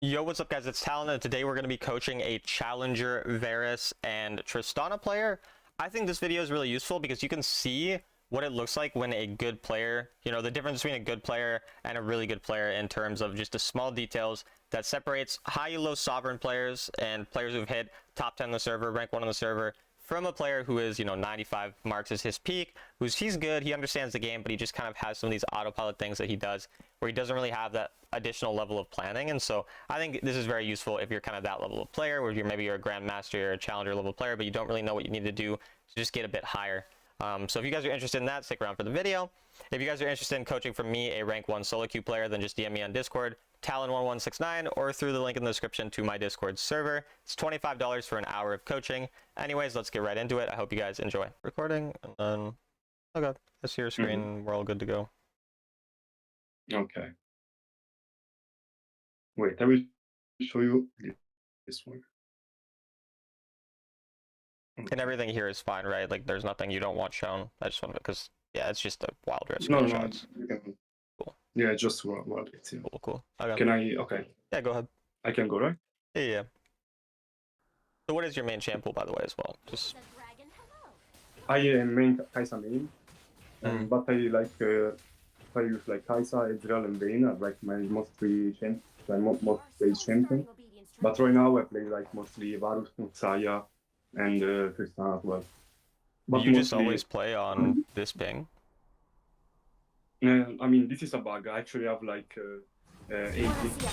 Yo, what's up, guys? It's Talon, and today we're going to be coaching a Challenger, Varus, and Tristana player. I think this video is really useful because you can see what it looks like when a good player, the difference between a good player and a really good player in terms of just the small details that separates high-low sovereign players and players who've hit top 10 on the server, rank 1 on the server, from a player who is, 95 marks as his peak, he's good, he understands the game, but he just kind of has some of these autopilot things that he does where he doesn't really have that additional level of planning. And so I think this is very useful if you're kind of that level of player, where you're a grandmaster or a challenger level player, but you don't really know what you need to do to just get a bit higher. So if you guys are interested in that, stick around for the video. If you guys are interested in coaching from me, a rank 1 solo queue player, then just DM me on Discord, Talon1169, or through the link in the description to my Discord server. It's $25 for an hour of coaching. Anyways, let's get right into it. I hope you guys enjoy. Recording, and then, okay, I see your screen. We're all good to go. Okay. Wait, I will show you this one. And everything here is fine, right? Like, there's nothing you don't want shown. I just want to, because, yeah, it's just a wild risk. No, screenshots. you can. Cool. Yeah, just what it's in. Cool. Okay. Can I? Okay. Yeah, go ahead. I can go, right? Yeah. So what is your main champ pool, by the way, as well? Just. I main Kaisa main, but I like I use like Kaisa, Ezreal, and Vayne are like my most three champions. My most played champion. But right now I play like mostly Varus, Saya, and Tristan as well. But you just always play on this ping? I mean, this is a bug. I actually have like 80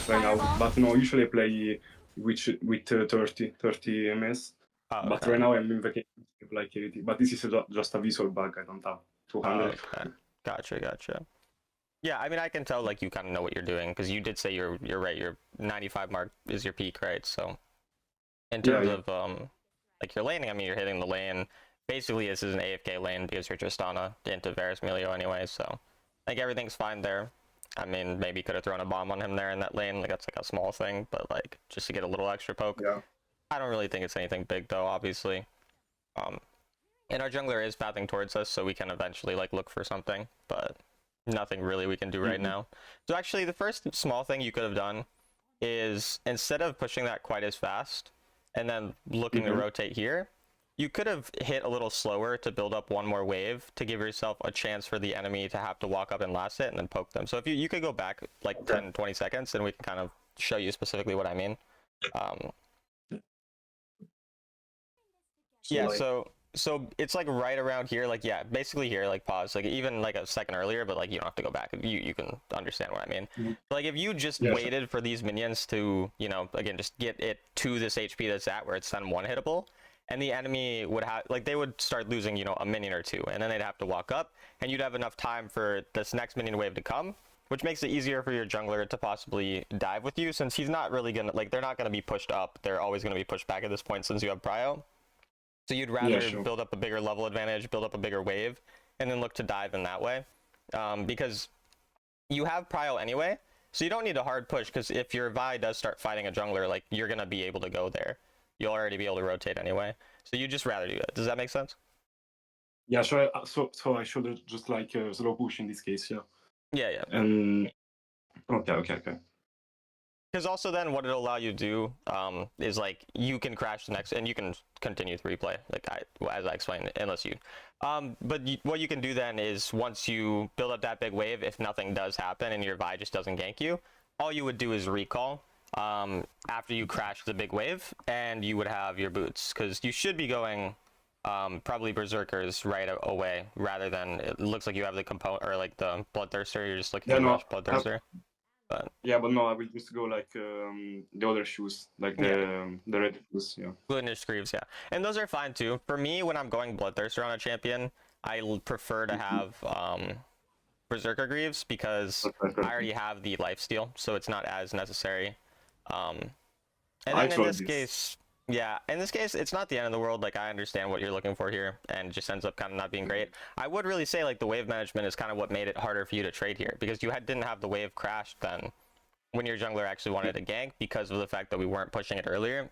right now, but no, usually I play with 30 ms. Oh, okay. But right now I'm in vacation, like 80. But this is just a visual bug. I don't have 200. Oh, okay. Gotcha. Yeah, I mean, I can tell like you kind of know what you're doing, because you did say you're right. Your 95 mark is your peak, right? So in terms of like your laning, I mean, you're hitting the lane. Basically, this is an AFK lane because you're Tristana into Varus Melio anyway. So I think everything's fine there. I mean, maybe could have thrown a bomb on him there in that lane. Like, that's like a small thing, but like just to get a little extra poke. Yeah. I don't really think it's anything big though, obviously. And our jungler is pathing towards us, so we can eventually like look for something, but nothing really we can do right now. So actually, the first small thing you could have done is, instead of pushing that quite as fast and then looking to rotate here, you could have hit a little slower to build up one more wave to give yourself a chance for the enemy to have to walk up and last hit and then poke them. So if you could go back like 10-20 seconds, and we can kind of show you specifically what I mean. Yeah, so it's like right around here, like, yeah, basically here, like pause, like even like a second earlier, but like you don't have to go back. You can understand what I mean. Like if you just waited for these minions to, again, just get it to this HP that's at where it's then one hittable, and the enemy would have, like, they would start losing, a minion or two, and then they'd have to walk up, and you'd have enough time for this next minion wave to come, which makes it easier for your jungler to possibly dive with you, since he's not really gonna, like, they're not gonna be pushed up, they're always gonna be pushed back at this point since you have prio. So you'd rather build up a bigger level advantage, build up a bigger wave, and then look to dive in that way. Because you have prio anyway, so you don't need a hard push, because if your Vi does start fighting a jungler, like, you're going to be able to go there. You'll already be able to rotate anyway. So you just rather do that. Does that make sense? Yeah, so I should just like slow push in this case, yeah. Yeah. Okay. Because also then what it'll allow you to do is, like, you can crash the next, and you can continue to replay, like as I explained, unless you. But what you can do then is, once you build up that big wave, if nothing does happen and your Vi just doesn't gank you, all you would do is recall after you crash the big wave, and you would have your boots, because you should be going probably berserkers right away, rather than, it looks like you have the component, or like the bloodthirster, you're just looking to rush bloodthirster. But no, I will just go like the other shoes, like the red shoes, yeah. Gluttonous Greaves, yeah. And those are fine too. For me, when I'm going Bloodthirster on a champion, I prefer to have Berserker Greaves, because I already have the lifesteal, so it's not as necessary. And then in this case, it's not the end of the world. Like, I understand what you're looking for here, and it just ends up kind of not being great. I would really say, like, the wave management is kind of what made it harder for you to trade here, because you didn't have the wave crashed then when your jungler actually wanted to gank, because of the fact that we weren't pushing it earlier.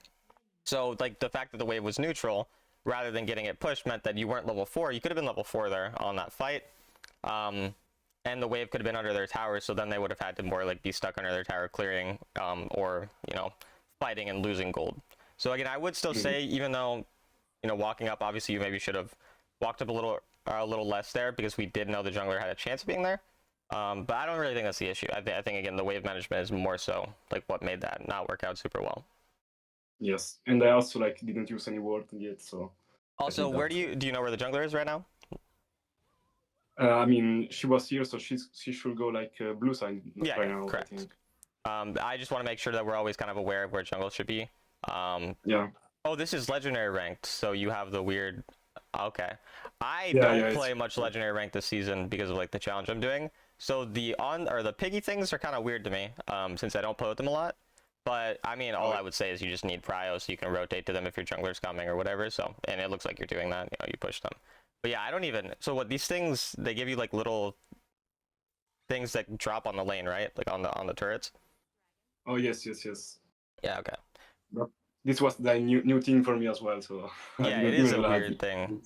So, like, the fact that the wave was neutral rather than getting it pushed meant that you weren't level 4. You could have been level 4 there on that fight. and the wave could have been under their tower, so then they would have had to more like be stuck under their tower clearing, or fighting and losing gold. So again, I would still say, even though walking up, obviously you maybe should have walked up a little less there, because we did know the jungler had a chance of being there. But I don't really think that's the issue. I think again the wave management is more so like what made that not work out super well. Yes, and I also like didn't use any ward yet, so. Also, where do you know where the jungler is right now? I mean, she was here, so she should go like blue side right now. Correct. I think. I just want to make sure that we're always kind of aware of where jungle should be. Yeah. Oh, this is legendary ranked, so you have the weird. Okay, I Yeah, don't play much legendary ranked this season because of like the challenge I'm doing. So the the piggy things are kind of weird to me, since I don't play with them a lot. But I mean, all I would say is you just need prio, so you can rotate to them if your jungler's coming or whatever. So, and it looks like you're doing that. You push them. But yeah, I don't even. So what these things, they give you like little things that drop on the lane, right? Like on the turrets. Oh yes. Yeah. Okay. But this was the new thing for me as well. So yeah, it is a weird thing.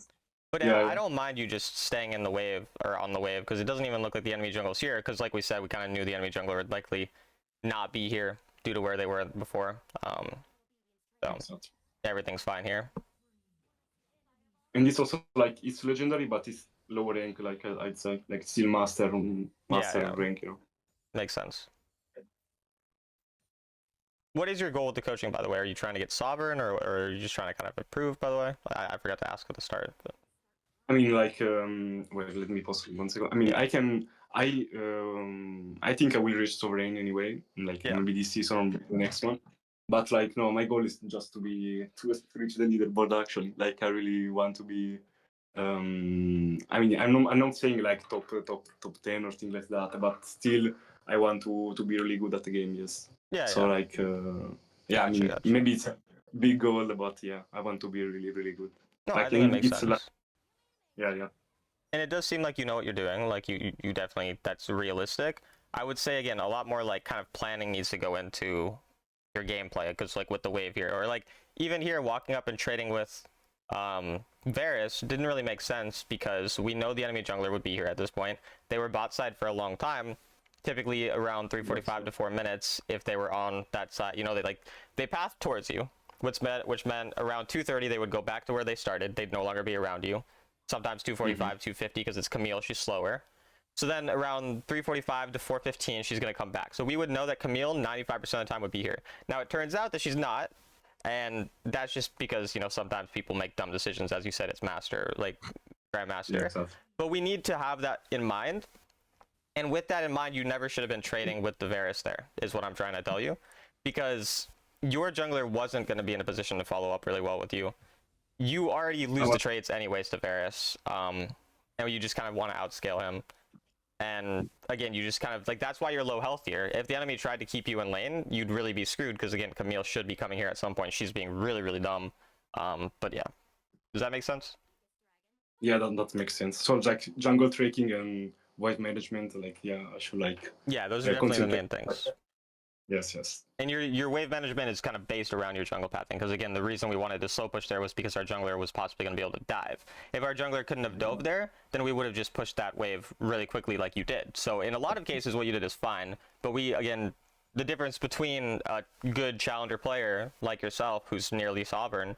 But yeah, I don't mind you just staying in the wave or on the wave, because it doesn't even look like the enemy jungle's here. Because like we said, we kind of knew the enemy jungler would likely not be here due to where they were before. So everything's fine here. And it's also like it's legendary, but it's lower rank. Like I'd say, like still master rank. Makes sense. What is your goal with the coaching, by the way? Are you trying to get sovereign, or are you just trying to kind of improve, by the way? I forgot to ask at the start. But... I mean, like, wait, let me pause 1 second. I mean, I think I will reach sovereign anyway, like maybe this season or the next one. But like, no, my goal is just to reach the leaderboard. Actually, like, I really want to be. I mean, I'm not saying like top 10 or things like that, but still, I want to be really good at the game. Yes. Yeah. So like, I mean, maybe it's a big goal, but yeah, I want to be really, really good. No, like, I think that makes sense. Like, yeah. And it does seem like you know what you're doing. Like you definitely, that's realistic. I would say again, a lot more like kind of planning needs to go into your gameplay, because like with the wave here, or like even here walking up and trading with Varus didn't really make sense, because we know the enemy jungler would be here at this point. They were bot side for a long time, typically around 3:45 to 4 minutes. If they were on that side, they pathed towards you, which meant around 2:30 they would go back to where they started. They'd no longer be around you. Sometimes 2:45, 2:50, because it's Camille, she's slower. So then around 3:45 to 4:15, she's going to come back. So we would know that Camille 95% of the time would be here. Now it turns out that she's not, and that's just because, sometimes people make dumb decisions. As you said, it's master, like grandmaster. Yeah, exactly. But we need to have that in mind. And with that in mind, you never should have been trading with the Varus there, is what I'm trying to tell you. Because your jungler wasn't going to be in a position to follow up really well with you. You already lose the trades anyways to Varus, and you just kind of want to outscale him. And again, you just kind of, like, that's why you're low health here. If the enemy tried to keep you in lane, you'd really be screwed, because again, Camille should be coming here at some point. She's being really, really dumb. But yeah. Does that make sense? Yeah, that makes sense. So like jungle tracking and wave management, like, yeah, I should like... Yeah, those are definitely the main things. Yes. And your wave management is kind of based around your jungle pathing, because again, the reason we wanted to slow push there was because our jungler was possibly going to be able to dive. If our jungler couldn't have dove there, then we would have just pushed that wave really quickly like you did. So in a lot of cases, what you did is fine. But again, the difference between a good challenger player like yourself, who's nearly sovereign,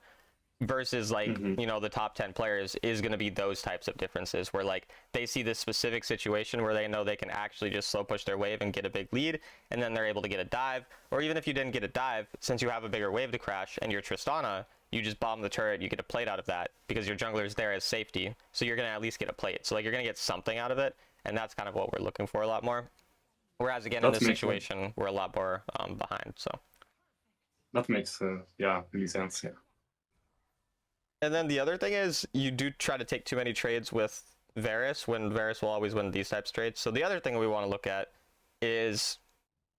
versus like the top 10 players is going to be those types of differences, where like they see this specific situation where they know they can actually just slow push their wave and get a big lead, and then they're able to get a dive. Or even if you didn't get a dive, since you have a bigger wave to crash and you're Tristana, you just bomb the turret, you get a plate out of that, because your jungler is there as safety, so you're going to at least get a plate. So like you're going to get something out of it, and that's kind of what we're looking for a lot more. Whereas again, in this situation, we're a lot more behind. So that makes really sense. Yeah. And then the other thing is, you do try to take too many trades with Varus, when Varus will always win these types of trades. So the other thing we want to look at is,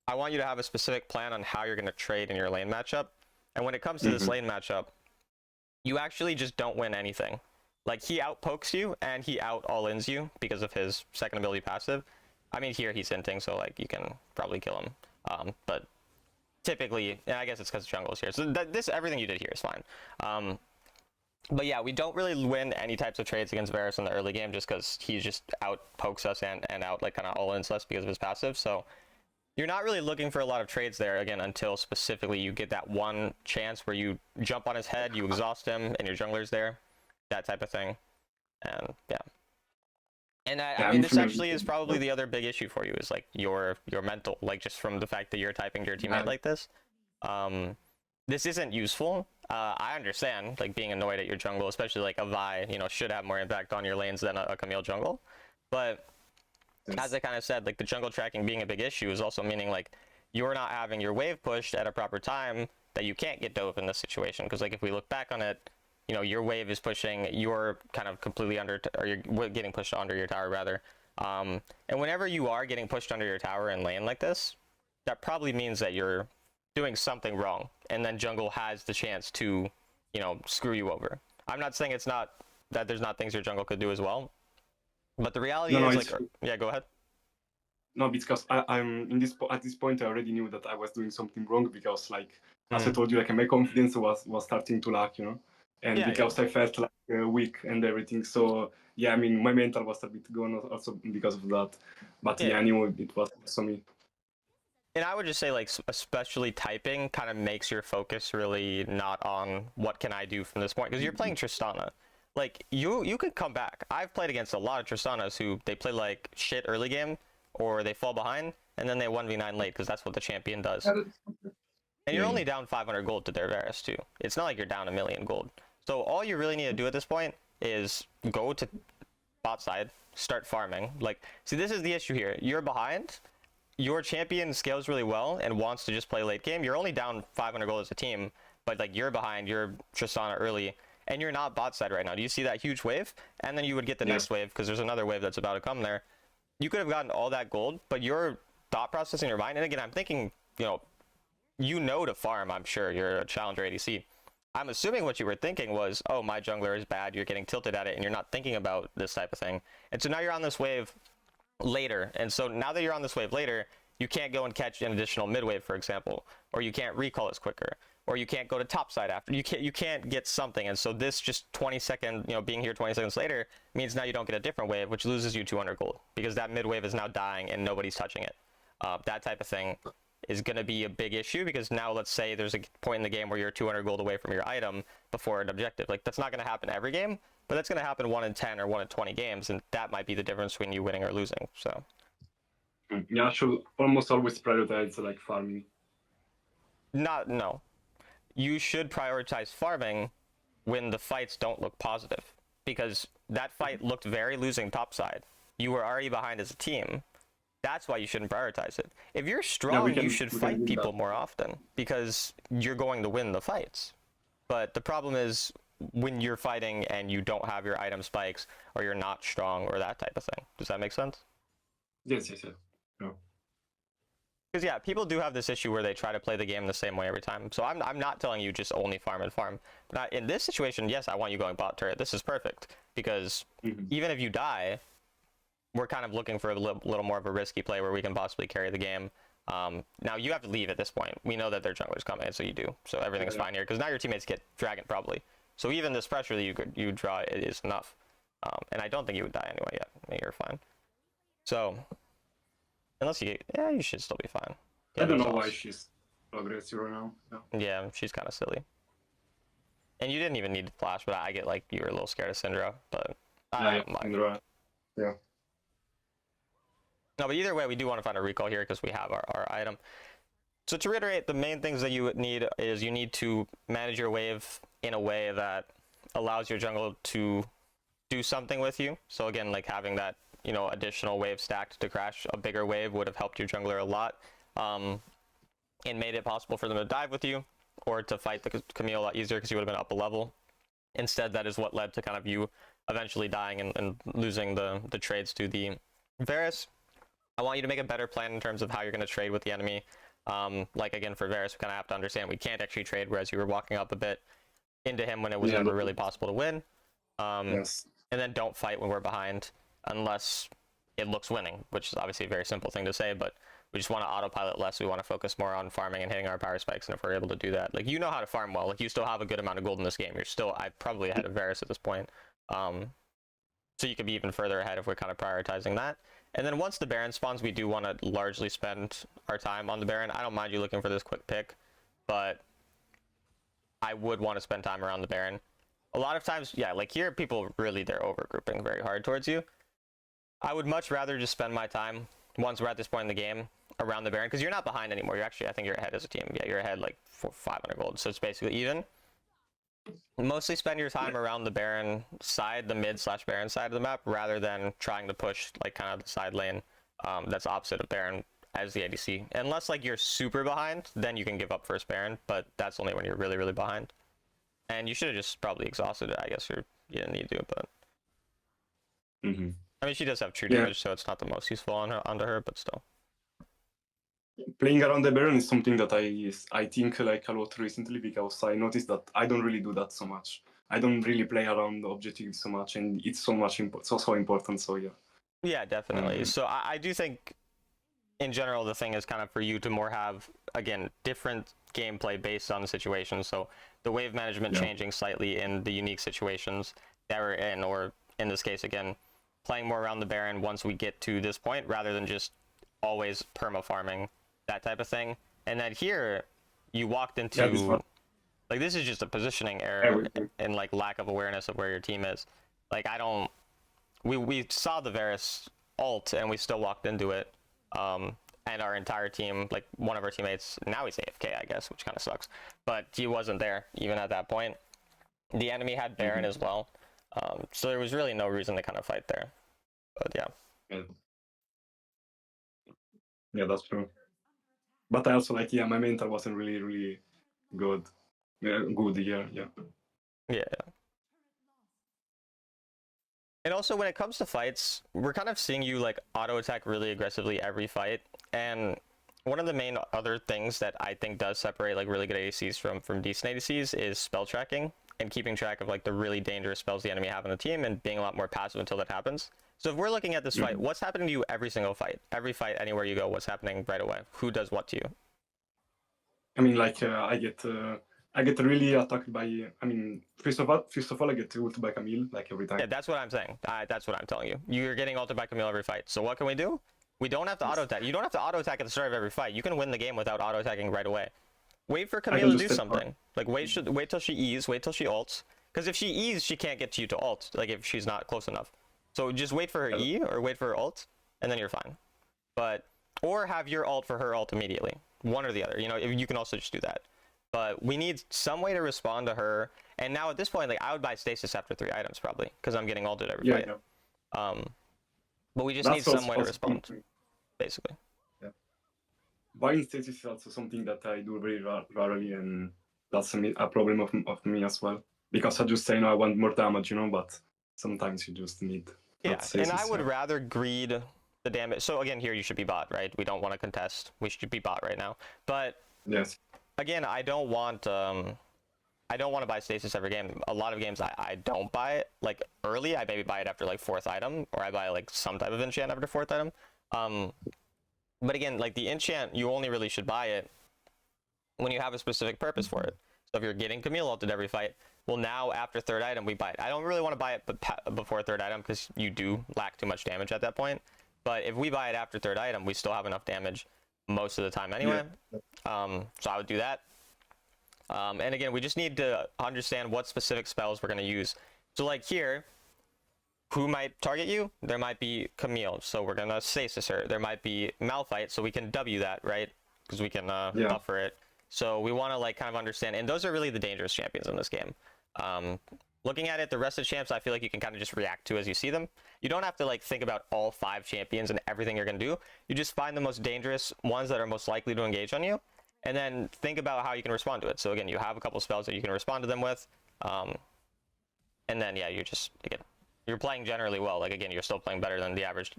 I want you to have a specific plan on how you're going to trade in your lane matchup. And when it comes to this lane matchup, you actually just don't win anything. Like, he outpokes you, and he out all-ins you because of his second ability passive. I mean, here he's hinting, so like you can probably kill him. But typically, and I guess it's because jungle's here. So everything you did here is fine. But yeah, we don't really win any types of trades against Varus in the early game just because he just out pokes us and out like kind of all-ins us because of his passive. So you're not really looking for a lot of trades there again until specifically you get that one chance where you jump on his head, you exhaust him, and your jungler's there, that type of thing. And yeah. And I mean, this actually is probably the other big issue for you is like your mental, like just from the fact that you're typing to your teammate like this. This isn't useful. I understand like being annoyed at your jungle, especially like a Vi, you know, should have more impact on your lanes than a Camille jungle. But as I kind of said, like the jungle tracking being a big issue is also meaning like you're not having your wave pushed at a proper time that you can't get dove in this situation. Because like if we look back on it, you know, your wave is pushing, you're kind of completely under, or you're getting pushed under your tower rather. And whenever you are getting pushed under your tower in lane like this, that probably means that you're doing something wrong, and then jungle has the chance to, you know, screw you over. I'm not saying it's not that there's not things your jungle could do as well, but the reality is like, yeah, go ahead. No, because I'm in this at this point I already knew that I was doing something wrong because like as I told you, like my confidence was starting to lack, you know, and Yeah, because I felt like weak and everything. So yeah, I mean my mental was a bit gone also because of that. But yeah, I knew it was for me. And I would just say, like, especially typing kind of makes your focus really not on what can I do from this point, because you're playing Tristana. Like, you could come back. I've played against a lot of Tristanas who they play like shit early game, or they fall behind, and then they 1v9 late, because that's what the champion does. And you're only down 500 gold to their Varus, too. It's not like you're down 1,000,000 gold. So all you really need to do at this point is go to bot side, start farming. Like, see, this is the issue here. You're behind. Your champion scales really well and wants to just play late game. You're only down 500 gold as a team, but like you're behind, you're Tristana early, and you're not bot side right now. Do you see that huge wave? And then you would get the next wave because there's another wave that's about to come there. You could have gotten all that gold, but your thought process in your mind, and again, I'm thinking, you know to farm, I'm sure. You're a challenger ADC. I'm assuming what you were thinking was, oh, my jungler is bad, you're getting tilted at it, and you're not thinking about this type of thing. And so now you're on this wave later, and so now that you're on this wave later, you can't go and catch an additional mid wave, for example, or you can't recall as quicker, or you can't go to top side after. You can't get something, and so this just 20-second, being here 20 seconds later means now you don't get a different wave, which loses you 200 gold because that mid wave is now dying and nobody's touching it. That type of thing is going to be a big issue because now let's say there's a point in the game where you're 200 gold away from your item before an objective. Like, that's not going to happen every game, but that's going to happen 1 in 10 or 1 in 20 games, and that might be the difference between you winning or losing. So yeah, I should almost always prioritize like farming. No, you should prioritize farming when the fights don't look positive, because that fight looked very losing topside. You were already behind as a team. That's why you shouldn't prioritize it. If you're strong, you should fight people more often because you're going to win the fights. But the problem is when you're fighting and you don't have your item spikes, or you're not strong, or that type of thing. Does that make sense? Yes. No. Because yeah, people do have this issue where they try to play the game the same way every time. So I'm not telling you just only farm and farm. But in this situation, yes, I want you going bot turret. This is perfect because even if you die, we're kind of looking for a little more of a risky play where we can possibly carry the game. Now you have to leave at this point. We know that their jungler's coming, so you do. So everything's fine here because now your teammates get dragon probably. So even this pressure that you draw is enough. And I don't think you would die anyway yet. I think you're fine. So unless you you should still be fine. Yeah, I don't know why she's aggressive right now. No. Yeah, she's kind of silly. And you didn't even need to flash, but I get like you were a little scared of Syndra, but I don't mind. Syndra. Yeah. No, but either way, we do want to find a recall here because we have our item. So to reiterate, the main things that you need is you need to manage your wave in a way that allows your jungle to do something with you. So again, like having that, additional wave stacked to crash a bigger wave would have helped your jungler a lot, and made it possible for them to dive with you or to fight the Camille a lot easier because you would have been up a level. Instead, that is what led to kind of you eventually dying and losing the trades to the Varus. I want you to make a better plan in terms of how you're going to trade with the enemy. Like again, for Varus, we kind of have to understand we can't actually trade, whereas you were walking up a bit into him when it was never really possible to win. Yes. And then don't fight when we're behind unless it looks winning, which is obviously a very simple thing to say, but We just want to autopilot less. We want to focus more on farming and hitting our power spikes. And if we're able to do that, like, you know how to farm well. Like, you still have a good amount of gold in this game. You're still, I probably ahead of Varus at this point. So you could be even further ahead if we're kind of prioritizing that. And then once the Baron spawns, we do want to largely spend our time on the Baron. I don't mind you looking for this quick pick, but I would want to spend time around the Baron. A lot of times, yeah, like here, people really, they're overgrouping very hard towards you. I would much rather just spend my time, once we're at this point in the game, around the Baron, because you're not behind anymore. You're actually, I think you're ahead as a team. Yeah, you're ahead like 500 gold, so it's basically even. Mostly spend your time around the Baron side, the mid/Baron side of the map, rather than trying to push like kind of the side lane that's opposite of Baron as the ADC. Unless like you're super behind, then you can give up first Baron, but that's only when you're really, really behind. And you should have just probably exhausted it. I guess you didn't need to, but I mean, she does have true damage, so it's not the most useful onto her, but still. Playing around the Baron is something that I think like a lot recently, because I noticed that I don't really do that so much. I don't really play around the objectives so much, and it's so much so important. So yeah. Yeah, definitely. So I do think, in general, the thing is kind of for you to more have, again, different gameplay based on the situation. So the wave management changing slightly in the unique situations that we're in, or in this case, again, playing more around the Baron once we get to this point, rather than just always perma farming, that type of thing. And then here, you walked into, like, this is just a positioning error and like lack of awareness of where your team is. Like, we saw the Varus ult and we still walked into it. And our entire team, like one of our teammates, now he's AFK, I guess, which kind of sucks, but he wasn't there even at that point. The enemy had Baron as well. So there was really no reason to kind of fight there. But yeah. Yeah, that's true. But I also like, my mental wasn't really good. Good here, Yeah. And also, when it comes to fights, we're kind of seeing you like auto attack really aggressively every fight. And one of the main other things that I think does separate like really good ADCs from decent ADCs is spell tracking and keeping track of like the really dangerous spells the enemy have on the team and being a lot more passive until that happens. So if we're looking at this fight, what's happening to you every single fight? Every fight, anywhere you go, what's happening right away? Who does what to you? I mean, like, I get really attacked by, I mean, first of all, I get ulted by Camille, like, every time. Yeah, that's what I'm saying. That's what I'm telling you. You're getting ulted by Camille every fight. So what can we do? We don't have to auto attack. You don't have to auto attack at the start of every fight. You can win the game without auto attacking right away. Wait for Camille to do something. Like, wait till she E's, wait till she ults. Because if she E's, she can't get to you to ult, like if she's not close enough. So just wait for her E or wait for her ult, and then you're fine. But, or have your ult for her ult immediately. One or the other. You know, you can also just do that. But we need some way to respond to her. And now at this point, like, I would buy stasis after 3 items probably, because I'm getting ulted every fight. But we just need some way to respond, basically. Yeah. Buying stasis is also something that I do very rarely, and that's a problem of me as well. Because I just say, no, I want more damage, but sometimes you just need. Yeah, and I would rather greed the damage. So again, here you should be bot, right? We don't want to contest. We should be bot right now. But yes, again, I don't want to buy stasis every game. A lot of games I don't buy it like early. I maybe buy it after like 4th item, or I buy like some type of enchant after 4th item. But again, like the enchant, you only really should buy it when you have a specific purpose for it. So if you're getting Camille ulted every fight, well, now after 3rd item we buy it. I don't really want to buy it before 3rd item, because you do lack too much damage at that point. But if we buy it after 3rd item, we still have enough damage most of the time anyway. So I would do that. And again, we just need to understand what specific spells we're going to use. So like here, who might target you? There might be Camille, so we're going to stasis her. There might be Malphite, so we can W that, right? Because we can buffer it. So we want to like kind of understand, and those are really the dangerous champions in this game. Looking at it, the rest of the champs, I feel like you can kind of just react to as you see them. You don't have to like think about all 5 champions and everything you're going to do. You just find the most dangerous ones that are most likely to engage on you, and then think about how you can respond to it. So again, you have a couple spells that you can respond to them with, and then yeah, you're playing generally well. Like again, you're still playing better than the average,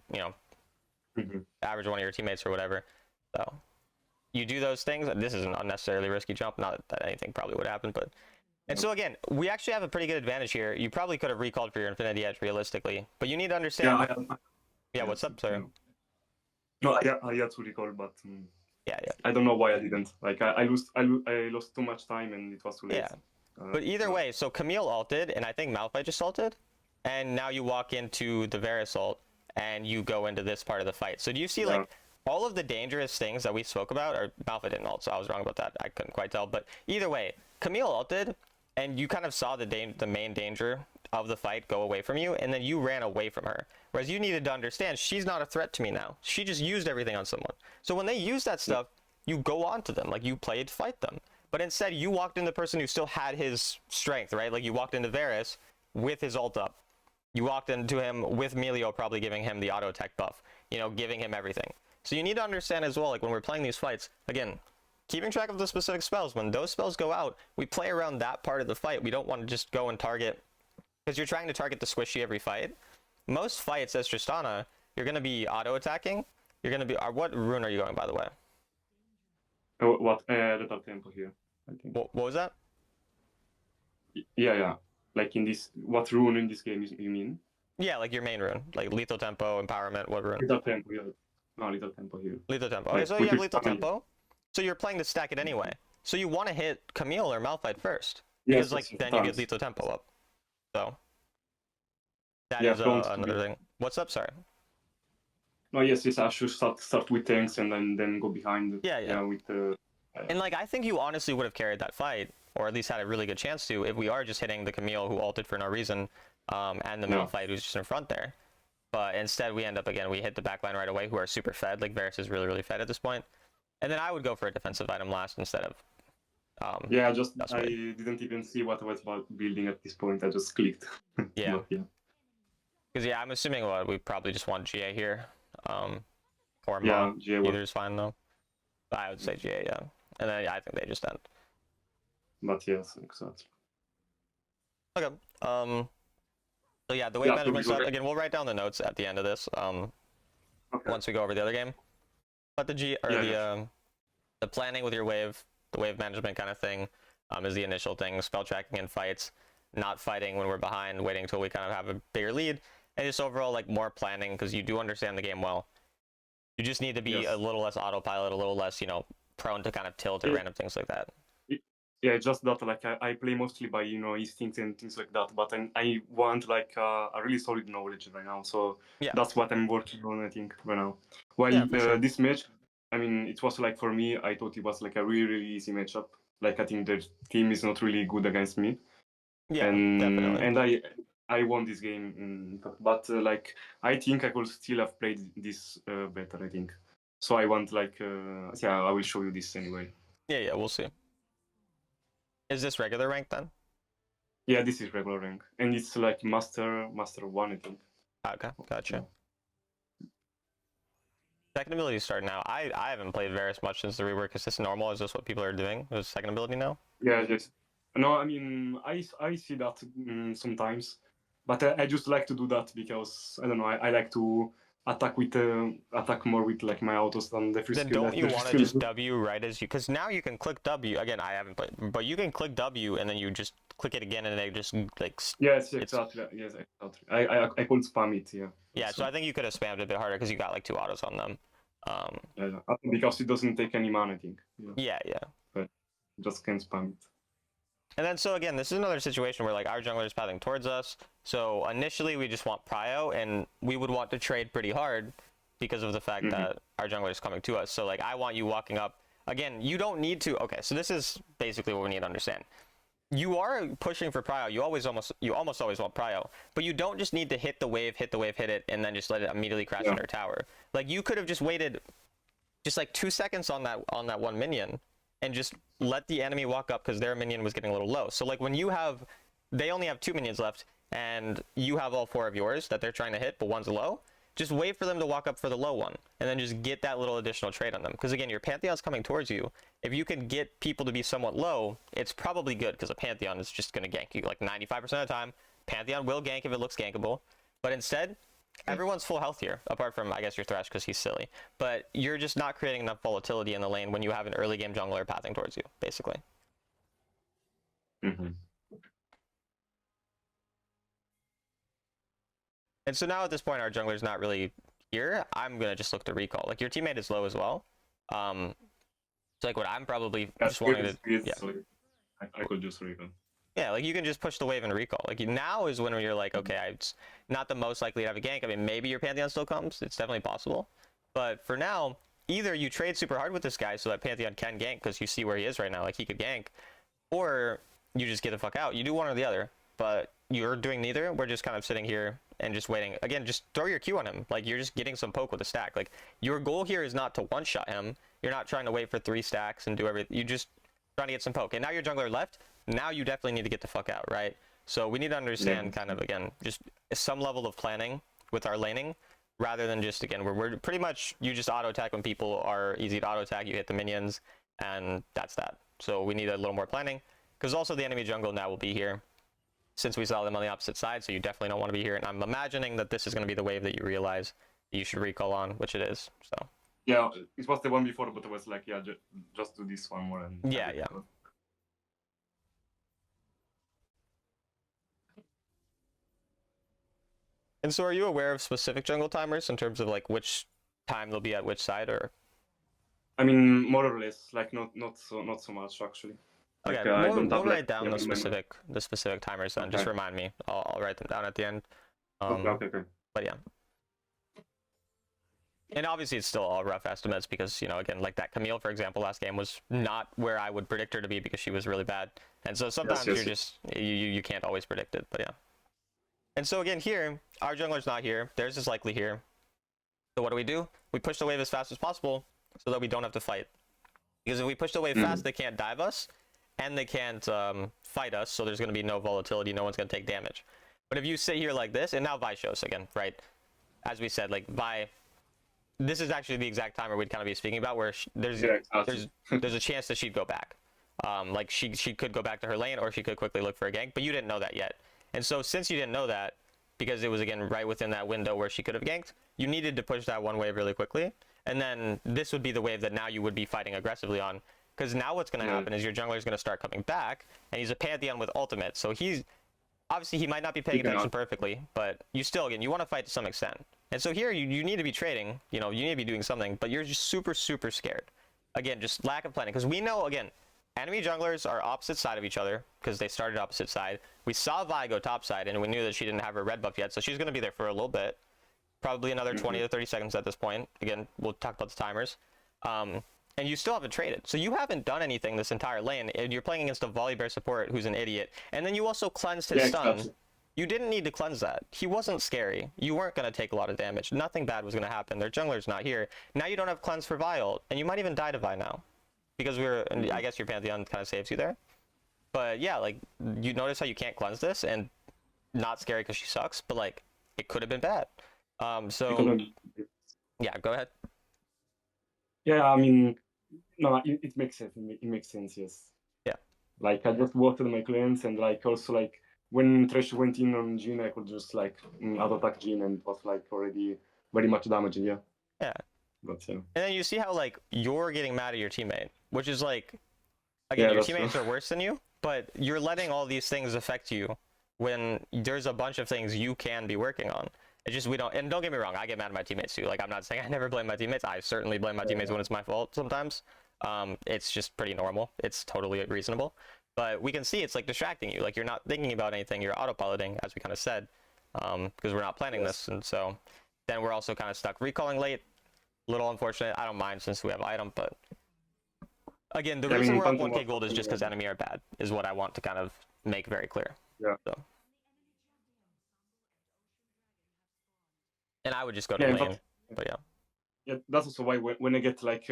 average one of your teammates or whatever. So you do those things. This is an unnecessarily risky jump. Not that anything probably would happen, but. And so again, we actually have a pretty good advantage here. You probably could have recalled for your Infinity Edge realistically, but you need to understand. Yeah, what's up, sir? No, I had to recall, but Yeah, yeah. I don't know why I didn't. Like I lost too much time and it was too late. Yeah. But either way, so Camille ulted, and I think Malphite just ulted, and now you walk into the Varus ult, and you go into this part of the fight. So do you see like all of the dangerous things that we spoke about, or Malphite didn't ult, so I was wrong about that. I couldn't quite tell. But either way, Camille ulted, and you kind of saw the main danger of the fight go away from you, and then you ran away from her. Whereas you needed to understand, she's not a threat to me now. She just used everything on someone. So when they use that stuff, you go on to them, like you play to fight them. But instead, you walked into the person who still had his strength, right? Like you walked into Varus with his ult up. You walked into him with Melio probably giving him the auto attack buff, you know, giving him everything. So you need to understand as well, like when we're playing these fights, again, keeping track of the specific spells. When those spells go out, we play around that part of the fight. We don't want to just go and target, because you're trying to target the squishy every fight. Most fights as Tristana, you're going to be auto attacking. You're going to be, what rune are you going, by the way? What Little Tempo here, I think. What was that? Yeah. Like in this, what rune in this game you mean? Yeah, like your main rune, like lethal tempo, empowerment. What rune? Little Tempo, yeah. No, Little Tempo here. Lethal tempo. Okay, Like, so you have lethal tempo. So you're playing to stack it anyway. So you want to hit Camille or Malphite first, because like then you get lethal tempo up. So that is another thing. What's up? Sorry. No, yes, I should start with tanks and then go behind. Yeah. With And like I think you honestly would have carried that fight, or at least had a really good chance to, if we are just hitting the Camille who ulted for no reason, and the Malphite who's just in front there. But instead we end up again, we hit the backline right away, who are super fed. Like Varus is really fed at this point. And then I would go for a defensive item last instead of. I didn't even see what I was building at this point. I just clicked. Yeah. Because I'm assuming we probably just want GA here, or Maw. GA. Either is fine though. But I would say GA, yeah. And then I think they just end. But yes, exactly. Okay. So yeah, the wave management stuff. Again, we'll write down the notes at the end of this. Once we go over the other game. But the planning with your wave, the wave management kind of thing, is the initial thing. Spell tracking in fights, not fighting when we're behind, waiting until we kind of have a bigger lead, and just overall like more planning, because you do understand the game well. You just need to be a little less autopilot, a little less, prone to kind of tilt or random things like that. Yeah, just that, like, I play mostly by, instincts and things like that, but I want, like, a really solid knowledge right now, so that's what I'm working on, I think, right now. While this match, I mean, it was, like, for me, I thought it was, like, a really easy matchup. Like, I think the team is not really good against me. Yeah, definitely. And I won this game, but, like, I think I could still have played this better, I think. So I want, like, I will show you this anyway. Yeah, we'll see. Is this regular rank then? Yeah, this is regular rank, and it's like master 1, I think. Okay, gotcha. Second ability start now. I haven't played Varus much since the rework. Is this normal? Is this what people are doing? Is second ability now? Yeah, yes. No, I mean I see that sometimes, but I just like to do that because I don't know. I like to attack more with like my autos than the free skill. Then don't you want to just W right as you? Because now you can click W again. I haven't played, but you can click W and then you just click it again and they just like. Yes, exactly. Yes, exactly. I could spam it. Yeah. Yeah, so I think you could have spammed it a bit harder because you got like 2 autos on them. Because it doesn't take any mana, I think. Yeah. But just can't spam it. And then so again, this is another situation where like our jungler is pathing towards us. So initially we just want prio, and we would want to trade pretty hard because of the fact that our jungler is coming to us. So like I want you walking up. Again, you don't need to. Okay, so this is basically what we need to understand. You are pushing for prio. You almost always want prio, but you don't just need to hit the wave, hit it, and then just let it immediately crash on our tower. Like you could have just waited just like 2 seconds on that one minion and just let the enemy walk up because their minion was getting a little low. So like when they only have 2 minions left and you have all 4 of yours that they're trying to hit, but one's low, just wait for them to walk up for the low one and then just get that little additional trade on them. Because again, your Pantheon's coming towards you. If you can get people to be somewhat low, it's probably good because a Pantheon is just going to gank you like 95% of the time. Pantheon will gank if it looks gankable, but instead, everyone's full health here, apart from, I guess, your Thresh because he's silly. But you're just not creating enough volatility in the lane when you have an early game jungler pathing towards you, basically. And so now at this point, our jungler's not really here, I'm gonna just look to recall. Like, your teammate is low as well. So like what I'm probably just wanting to, yeah. So I could just recall. Yeah, like you can just push the wave and recall. Like now is when you're like, okay, it's not the most likely to have a gank. I mean, maybe your Pantheon still comes. It's definitely possible. But for now, either you trade super hard with this guy so that Pantheon can gank because you see where he is right now, like he could gank, or you just get the fuck out. You do one or the other, but you're doing neither. We're just kind of sitting here and just waiting. Again, just throw your Q on him. Like you're just getting some poke with a stack. Like your goal here is not to one-shot him. You're not trying to wait for 3 stacks and do everything. You just trying to get some poke. And now your jungler left. Now you definitely need to get the fuck out, right? So we need to understand kind of, again, just some level of planning with our laning rather than just, again, we're pretty much, you just auto attack when people are easy to auto attack, you hit the minions, and that's that. So we need a little more planning because also the enemy jungle now will be here since we saw them on the opposite side. So you definitely don't want to be here. And I'm imagining that this is going to be the wave that you realize that you should recall on, which it is. So yeah, it was the one before, but I was like, yeah, just do this one more. And yeah. And so are you aware of specific jungle timers in terms of like which time they'll be at which side, or? I mean, more or less, like not so much actually. Okay, Like, we'll write down the specific timers then. Okay. Just remind me. I'll write them down at the end. Okay. But yeah. And obviously it's still all rough estimates because, you know, again, like that Camille, for example, last game was not where I would predict her to be because she was really bad. And so sometimes you're just, you can't always predict it, but yeah. And so again, here, our jungler's not here. Theirs is likely here. So what do? We push the wave as fast as possible so that we don't have to fight. Because if we push the wave fast, they can't dive us and they can't fight us. So there's going to be no volatility. No one's going to take damage. But if you sit here like this, and now Vi shows again, right? As we said, like Vi, this is actually the exact timer we'd kind of be speaking about where there's a chance that she'd go back. Like she could go back to her lane or she could quickly look for a gank, but you didn't know that yet. And so since you didn't know that, because it was again right within that window where she could have ganked, you needed to push that one wave really quickly. And then this would be the wave that now you would be fighting aggressively on. Because now what's going to happen is your jungler is going to start coming back, and he's a Pantheon with ultimate. So he's, obviously he might not be paying attention perfectly, but you still, again, you want to fight to some extent. And so here you need to be trading, you know, you need to be doing something, but you're just super scared. Again, just lack of planning. Because we know, again, enemy junglers are opposite side of each other because they started opposite side. We saw Vi go top side, and we knew that she didn't have her red buff yet, so she's going to be there for a little bit. Probably another 20 to 30 seconds at this point. Again, we'll talk about the timers. And you still haven't traded. So you haven't done anything this entire lane, and you're playing against a Volibear support who's an idiot. And then you also cleansed his stun. Exactly. You didn't need to cleanse that. He wasn't scary. You weren't going to take a lot of damage. Nothing bad was going to happen. Their jungler's not here. Now you don't have cleanse for Vi ult, and you might even die to Vi now. Because I guess your Pantheon kind of saves you there. But yeah, like, you notice how you can't cleanse this, and not scary because she sucks, but like, it could have been bad. So, yeah, go ahead. Yeah, I mean, no, it makes sense. It makes sense, yes. Yeah. Like, I just watered my clans, and like, also like, when Thresh went in on Jhin, I could just like, auto-attack Jhin, and it was like already very much damaging, yeah. Yeah. But, yeah. And then you see how like, you're getting mad at your teammate, which is like, again, your teammates are worse than you, but you're letting all these things affect you when there's a bunch of things you can be working on. It's just we don't, and don't get me wrong, I get mad at my teammates too. Like, I'm not saying I never blame my teammates. I certainly blame my teammates when it's my fault sometimes. It's just pretty normal. It's totally reasonable. But we can see it's like distracting you. Like, you're not thinking about anything. You're autopiloting, as we kind of said, because we're not planning this. And so then we're also kind of stuck recalling late. Little unfortunate. I don't mind since we have item, but again, the reason we're up 1k gold is just because enemy are bad, is what I want to kind of make very clear. Yeah. So. And I would just go to lane, but yeah. Yeah, that's also why when I get like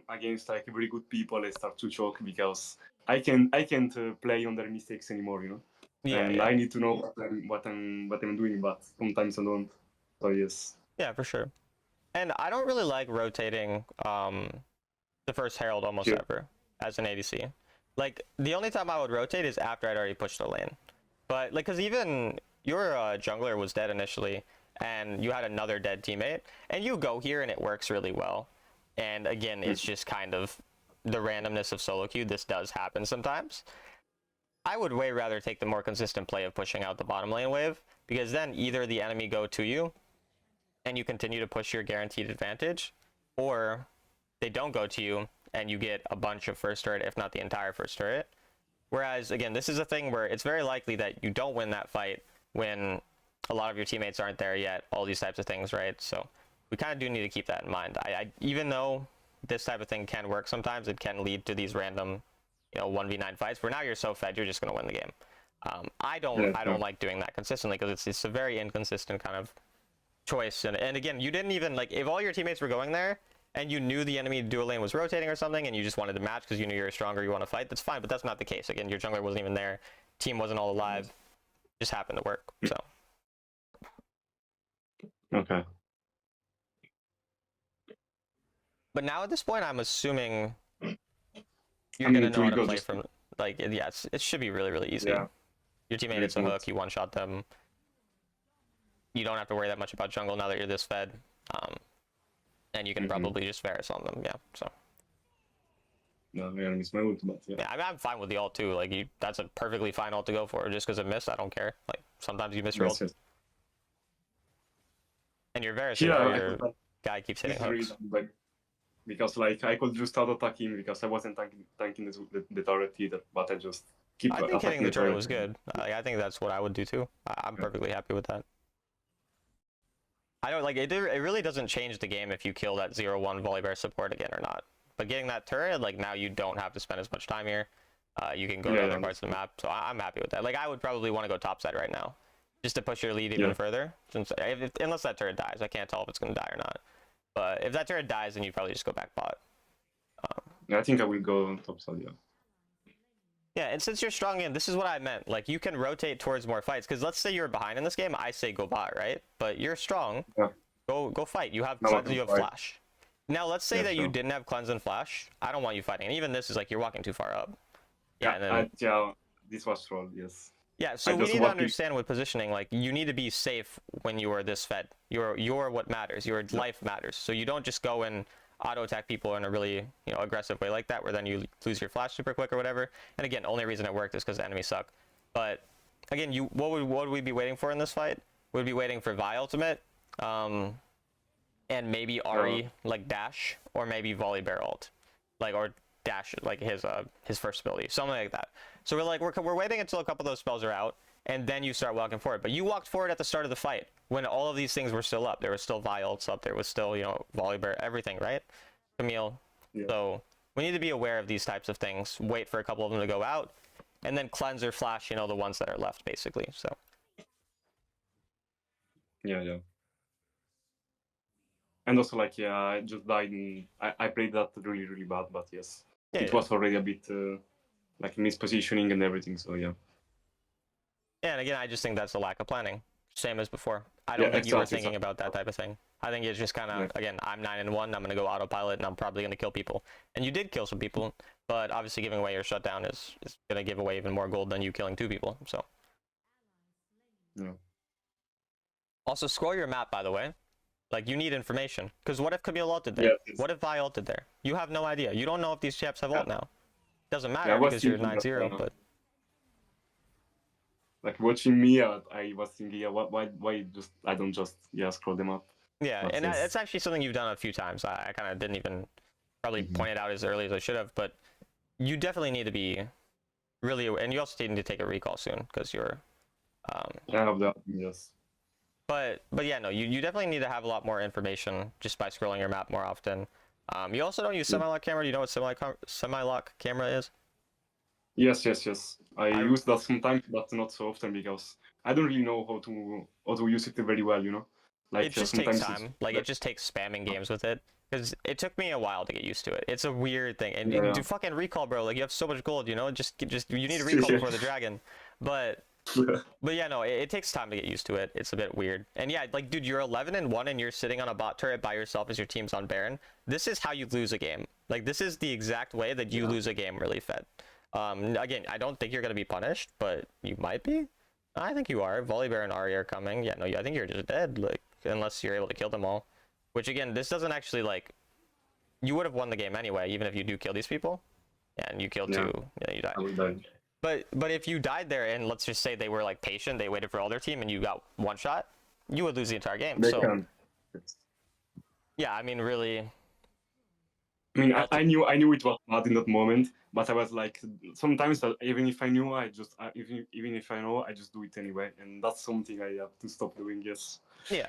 against like very good people, I start to choke because I can't play on their mistakes anymore, you know. Yeah. And I need to know what I'm doing, but sometimes I don't. So yes. Yeah, for sure. And I don't really like rotating the first Herald almost ever as an ADC. Like, the only time I would rotate is after I'd already pushed the lane. But like, because even your jungler was dead initially, and you had another dead teammate, and you go here and it works really well. And again, it's just kind of the randomness of solo queue. This does happen sometimes. I would way rather take the more consistent play of pushing out the bottom lane wave, because then either the enemy go to you, and you continue to push your guaranteed advantage, or they don't go to you and you get a bunch of first turret, if not the entire first turret. Whereas, again, this is a thing where it's very likely that you don't win that fight when a lot of your teammates aren't there yet, all these types of things, right? So we kind of do need to keep that in mind. Even though this type of thing can work sometimes, it can lead to these random, 1v9 fights where now you're so fed, you're just going to win the game. I don't like doing that consistently because it's a very inconsistent kind of choice. And again, you didn't even, like, if all your teammates were going there, and you knew the enemy dual lane was rotating or something, and you just wanted to match because you knew you were stronger, you want to fight, that's fine, but that's not the case. Again, your jungler wasn't even there, team wasn't all alive, just happened to work, so. Okay. But now at this point, I'm assuming you're going to know how to play from, like, yeah, it should be really, really easy. Yeah. Your teammate hits a hook, you one-shot them. You don't have to worry that much about jungle now that you're this fed. And you can probably just Varus on them, yeah, so. No, I'm gonna miss my ult, but yeah. Yeah, I'm fine with the ult too, like, that's a perfectly fine ult to go for, just because it missed, I don't care. Like, sometimes you miss your ult. Yes. And your Varus, your guy keeps hitting hooks. Because, like, I could just auto-attack him because I wasn't tanking the turret either, but I just keep I think hitting the turret was good. I think that's what I would do too. I'm perfectly happy with that. I don't like it. It really doesn't change the game if you kill that 0-1 Volibear support again or not. But getting that turret, like, now you don't have to spend as much time here. You can go to other parts of the map, so I'm happy with that. Like, I would probably want to go topside right now, just to push your lead even further. Since unless that turret dies, I can't tell if it's going to die or not. But if that turret dies, then you probably just go back bot. I think I will go topside. Yeah. Yeah, and since you're strong in, this is what I meant. Like, you can rotate towards more fights. Because let's say you're behind in this game, I say go bot, right? But you're strong. Yeah. Go fight. You have cleanse, you have flash. Now, let's say that you didn't have cleanse and flash. I don't want you fighting. And even this is like you're walking too far up. Yeah, and then, this was troll, yes. Yeah, so we need to understand with positioning, like, you need to be safe when you are this fed. You're what matters. Your life matters. So you don't just go and auto attack people in a really aggressive way like that, where then you lose your flash super quick or whatever. And again, only reason it worked is because the enemies suck. But again, what would we be waiting for in this fight? We'd be waiting for Vi ultimate, and maybe Ahri like dash, or maybe Volibear ult, like, or dash like his first ability, something like that. So we're waiting until a couple of those spells are out, and then you start walking forward. But you walked forward at the start of the fight when all of these things were still up. There was still Vi ults up. There was still Volibear, everything, right? Camille. Yeah. So we need to be aware of these types of things. Wait for a couple of them to go out, and then cleanse or flash, the ones that are left, basically. So. Yeah. And also, like, I just died and I played that really, really bad, but yes. It was already a bit, like, mispositioning and everything, so yeah. Yeah, and again, I just think that's a lack of planning. Same as before. I don't think you were thinking about that type of thing. I think it's just kind of, again, I'm 9-1, I'm going to go autopilot, and I'm probably going to kill people. And you did kill some people, but obviously giving away your shutdown is going to give away even more gold than you killing 2 people, so. Yeah. Also, scroll your map, by the way. Like, you need information. Because what if Camille ulted there? Yes. What if Vi ulted there? You have no idea. You don't know if these chaps have ult now. Doesn't matter because you're 9-0, but... Like, watching me, I was thinking, why just I don't just scroll them up. Yeah, and it's actually something you've done a few times. I kind of didn't even probably point it out as early as I should have, but you definitely need to be really, and you also need to take a recall soon because you're. I have that. Yes. But yeah, no, you definitely need to have a lot more information just by scrolling your map more often. You also don't use semi-lock camera. Do you know what semi-lock camera is? Yes. I use that sometimes, but not so often because I don't really know how to use it very well, Like, it just takes time. Like, it just takes spamming games with it. Because it took me a while to get used to it. It's a weird thing. And do fucking recall, bro. Like, you have so much gold, Just you need to recall before the dragon. But yeah, no, it takes time to get used to it. It's a bit weird. And yeah, like, dude, you're 11-1 and you're sitting on a bot turret by yourself as your team's on Baron. This is how you lose a game. Like, this is the exact way that you lose a game really fed. Again, I don't think you're going to be punished, but you might be. I think you are. Volibear and Ahri are coming. Yeah, no, I think you're just dead, like, unless you're able to kill them all. Which, again, this doesn't actually, like... You would have won the game anyway, even if you do kill these people. Yeah, and you killed 2. Yeah, you died. But if you died there, and let's just say they were, like, patient, they waited for all their team, and you got one shot, you would lose the entire game. Yeah, I mean, really. I mean, That's I knew it was bad in that moment, but I was like, sometimes even if I knew, even if I know, I just do it anyway, and that's something I have to stop doing. Yes, yeah.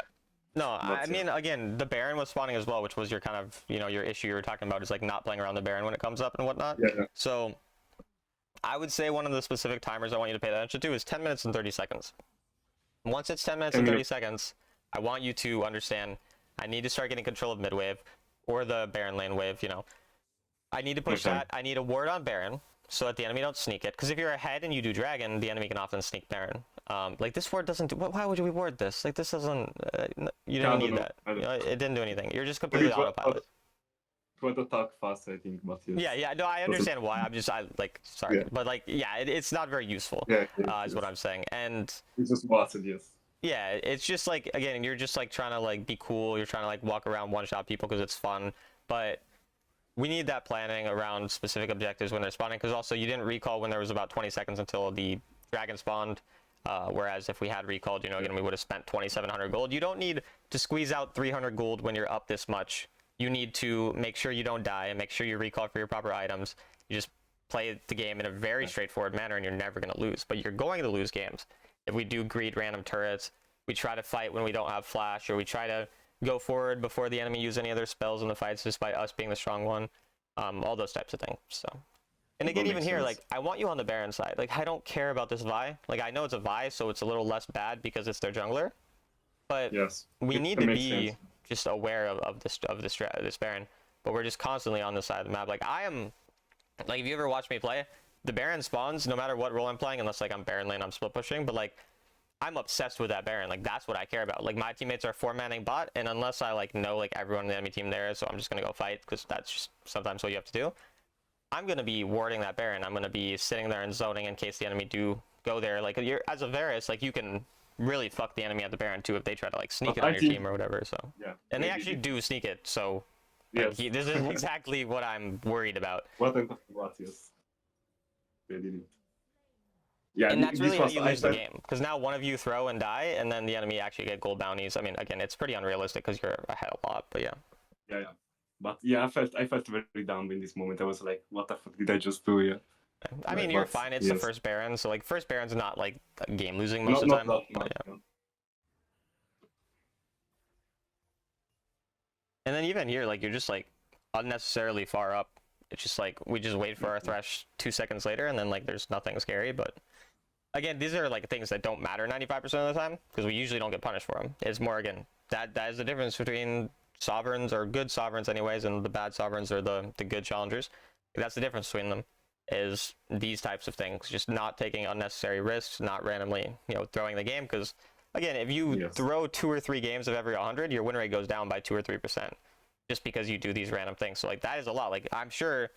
No, I but yeah, mean, again, the Baron was spawning as well, which was your kind of, your issue you were talking about is like not playing around the Baron when it comes up and whatnot. yeah, So I would say one of the specific timers I want you to pay attention to is 10 minutes and 30 seconds. Once it's 10 minutes 10 and 30 minutes. seconds, I want you to understand I need to start getting control of mid wave or the Baron lane wave, I need to push Okay. that. I need a ward on Baron so that the enemy don't sneak it. Because if you're ahead and you do Dragon, the enemy can often sneak Baron. Like this ward doesn't do. Why would we ward this? Like this doesn't. You Yeah, I didn't don't need know. that. I don't. It didn't do anything. You're just Maybe completely autopilot. it was attack fast, I think, but yes. Yeah. No, I understand why. I like sorry, Yeah. but like yeah, it's not very useful. Yeah, Is what I'm saying. And it's just wasted, yes. yeah, it's just like again, you're just like trying to like be cool. You're trying to like walk around one shot people because it's fun, but we need that planning around specific objectives when they're spawning, because also you didn't recall when there was about 20 seconds until the dragon spawned, whereas if we had recalled, again, we would have spent 2,700 gold. You don't need to squeeze out 300 gold when you're up this much. You need to make sure you don't die and make sure you recall for your proper items. You just play the game in a very straightforward manner and you're never going to lose, but you're going to lose games. If we do greed random turrets, we try to fight when we don't have flash, or we try to go forward before the enemy use any other spells in the fights, despite us being the strong one. All those types of things. So, and again, even here, like I want you on the Baron side. Like I don't care about this Vi. Like I know it's a Vi, so it's a little less bad because it's their jungler. But Yes. we need It to makes be sense. just aware of this Baron. But we're just constantly on the side of the map. Like I am. Like if you ever watch me play, the Baron spawns no matter what role I'm playing, unless like I'm Baron lane, I'm split pushing. But like I'm obsessed with that Baron. Like that's what I care about. Like my teammates are 4-manning bot, and unless I like know like everyone in the enemy team there is, so I'm just gonna go fight because that's just sometimes what you have to do. I'm gonna be warding that Baron. I'm gonna be sitting there and zoning in case the enemy do go there. Like you're as a Varus, like you can really fuck the enemy at the Baron too if they try to like sneak But it on I your think, team or whatever. So yeah, and they maybe actually do sneak it. So yes. like this is exactly what I'm worried about. What I'm talking about, yes. They did it. Yeah, And that's this really how was you I lose the felt, game, because now one of you throw and die, and then the enemy actually get gold bounties. I mean, again, it's pretty unrealistic because you're ahead a lot, but yeah. yeah. But yeah, I felt very down in this moment. I was like, what the fuck did I just do? Yeah. I mean, you're fine. It's the first Baron, so like first Baron's not like game losing most of the time. Not that But much. yeah. And then even here, like you're just like unnecessarily far up. It's just like we just wait for our thresh 2 seconds later, and then like there's nothing scary. But again, these are like things that don't matter 95% of the time because we usually don't get punished for them. It's more again that is the difference between sovereigns or good sovereigns anyways, and the bad sovereigns or the good challengers. That's the difference between them. Is these types of things, just not taking unnecessary risks, not randomly throwing the game, because again, if you throw 2 or 3 games of every 100, your win rate goes down by 2 or 3% just because you do these random things. So like that is a lot. Like I'm sure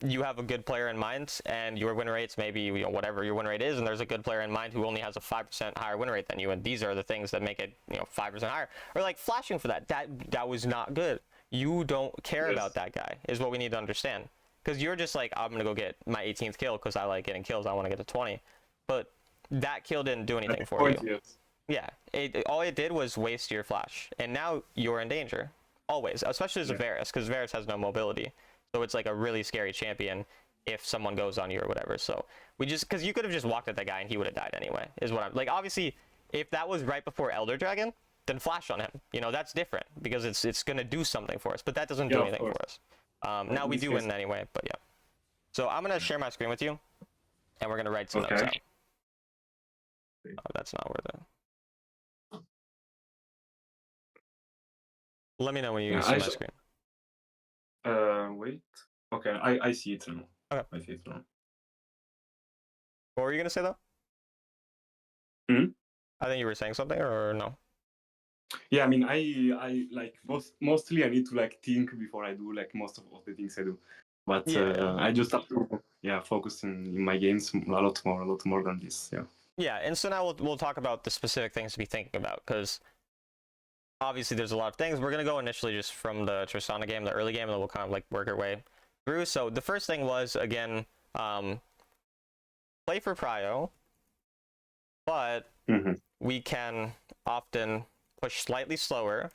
you have a good player in mind and your win rate's maybe whatever your win rate is, and there's a good player in mind who only has a 5% higher win rate than you, and these are the things that make it 5% higher. Or like flashing for that was not good. You don't care about that guy is what we need to understand. Because you're just like, I'm going to go get my 18th kill because I like getting kills. I want to get to 20. But that kill didn't do anything for you. Yeah. All it did was waste your flash. And now you're in danger. Always. Especially as a Varus, because Varus has no mobility. So it's like a really scary champion if someone goes on you or whatever. So we just, because you could have just walked at that guy and he would have died anyway, is what I'm, like, obviously, if that was right before Elder Dragon, then flash on him. That's different because it's going to do something for us. But that doesn't do anything for us. Now we do win anyway, but yeah. So I'm gonna share my screen with you, and we're gonna write some notes out. Oh, that's not worth it. Let me know when you see my screen. Wait. Okay, I see it now. Okay. I see it now. What were you gonna say though? I think you were saying something, or no? Yeah, I mean, I like mostly I need to like think before I do like most of the things I do, but I just have to focus in my games a lot more than this. Yeah, and so now we'll talk about the specific things to be thinking about, because obviously there's a lot of things. We're gonna go initially just from the Tristana game, the early game, and then we'll kind of like work our way through. So the first thing was again, play for prio, but we can often push slightly slower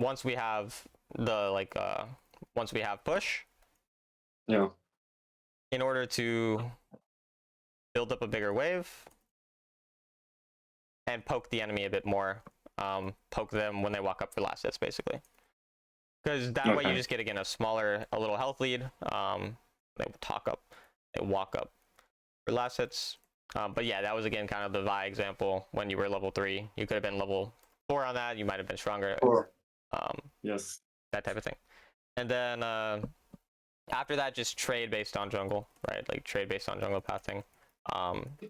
once we have the once we have push, Yeah. in order to build up a bigger wave and poke the enemy a bit more, poke them when they walk up for last hits, basically. Because that way you just get, again, a little health lead. They walk up for last hits. But yeah, that was, again, kind of the Vi example when you were level 3. You could have been level 4 on that. You might have been stronger. Yes. That type of thing. And then after that, just trade based on jungle, right? Like trade based on jungle pathing.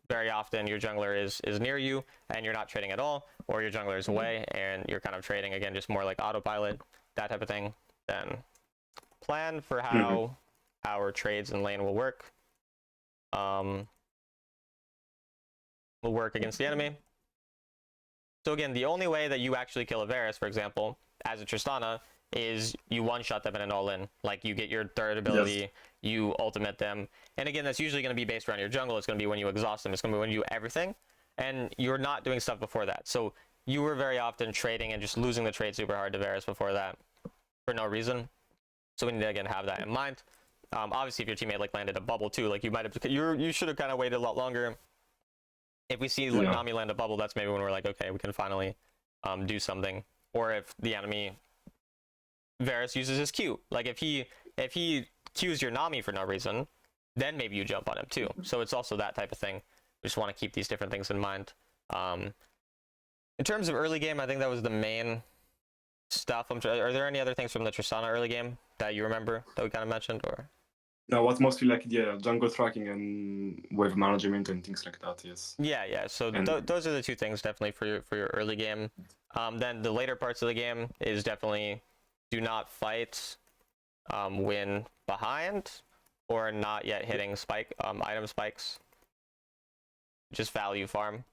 Very often your jungler is near you and you're not trading at all, or your jungler is away and you're kind of trading, again, just more like autopilot, that type of thing. Then plan for how our trades in lane will work. Will work against the enemy. So again, the only way that you actually kill a Varus, for example, as a Tristana, is you one-shot them in an all-in. Like, you get your third ability, you ultimate them. And again, that's usually going to be based around your jungle. It's going to be when you exhaust them. It's going to be when you do everything. And you're not doing stuff before that. So you were very often trading and just losing the trade super hard to Varus before that for no reason. So we need to, again, have that in mind. Obviously, if your teammate like landed a bubble too, like you might have, you should have kind of waited a lot longer. If we see Nami land a bubble, that's maybe when we're like, okay, we can finally do something. Or if the enemy Varus uses his Q, like if he Qs your Nami for no reason, then maybe you jump on him too. So it's also that type of thing. We just want to keep these different things in mind. In terms of early game, I think that was the main stuff. Are there any other things from the Tristana early game that you remember that we kind of mentioned, or? No, what's mostly like jungle tracking and wave management and things like that. Yes. Yeah. So those are the two things definitely for your early game. Then the later parts of the game is definitely do not fight when behind or not yet hitting item spikes. Just value farm.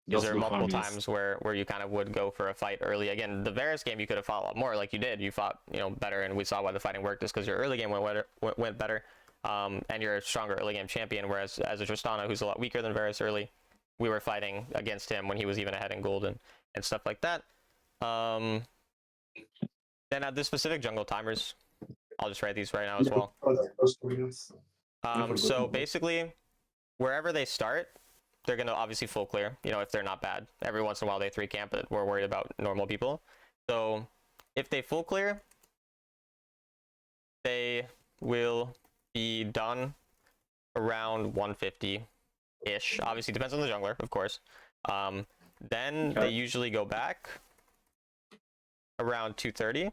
Because there are multiple times where you kind of would go for a fight early. Again, the Varus game you could have fought a lot more, like you did. You fought better, and we saw why the fighting worked is because your early game went better, and you're a stronger early game champion. Whereas as a Tristana, who's a lot weaker than Varus early, we were fighting against him when he was even ahead in gold and stuff like that. Then at the specific jungle timers, I'll just write these right now as well. So basically, wherever they start, they're going to obviously full clear, if they're not bad. Every once in a while they 3 camp, but we're worried about normal people. So if they full clear, they will be done around 150-ish. Obviously depends on the jungler, of course. Then they usually go back around 230.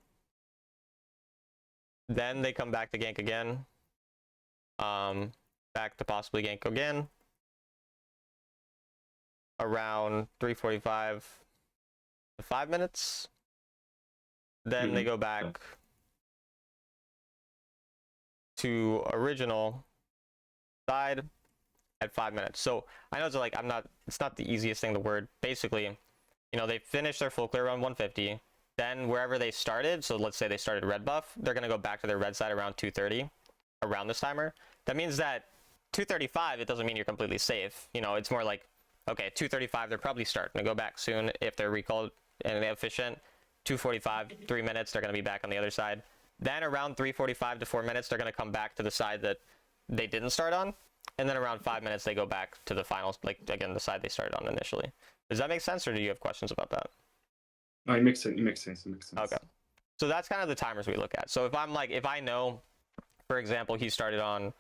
Then they come back to gank again. Back to possibly gank again. Around 3:45 to 5 minutes. Then they go back to original side at 5 minutes. So I know it's not the easiest thing to word. Basically, they finish their full clear around 150. Then wherever they started, so let's say they started red buff, they're going to go back to their red side around 230 around this timer. That means that 235, it doesn't mean you're completely safe. It's more like, okay, 235, they're probably starting to go back soon if they're recalled and efficient. 245, 3 minutes, they're going to be back on the other side. Then around 3:45 to 4 minutes, they're going to come back to the side that they didn't start on. And then around 5 minutes, they go back to the finals, like, again, the side they started on initially. Does that make sense, or do you have questions about that? No, it makes sense. Okay. So that's kind of the timers we look at. So if I know, for example, he started on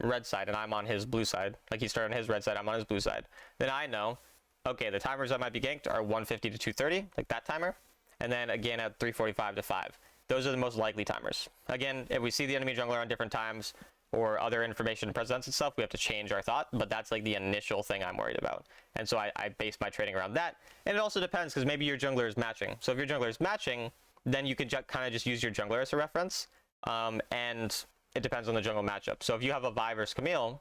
red side and I'm on his blue side, like he started on his red side, I'm on his blue side, then I know, okay, the timers that might be ganked are 150 to 230, like that timer, and then again at 3:45 to 5. Those are the most likely timers. Again, if we see the enemy jungler on different times or other information presents itself, we have to change our thought, but that's like the initial thing I'm worried about. And so I base my trading around that. And it also depends, because maybe your jungler is matching. So if your jungler is matching, then you could kind of just use your jungler as a reference, and it depends on the jungle matchup. So if you have a Vi versus Camille,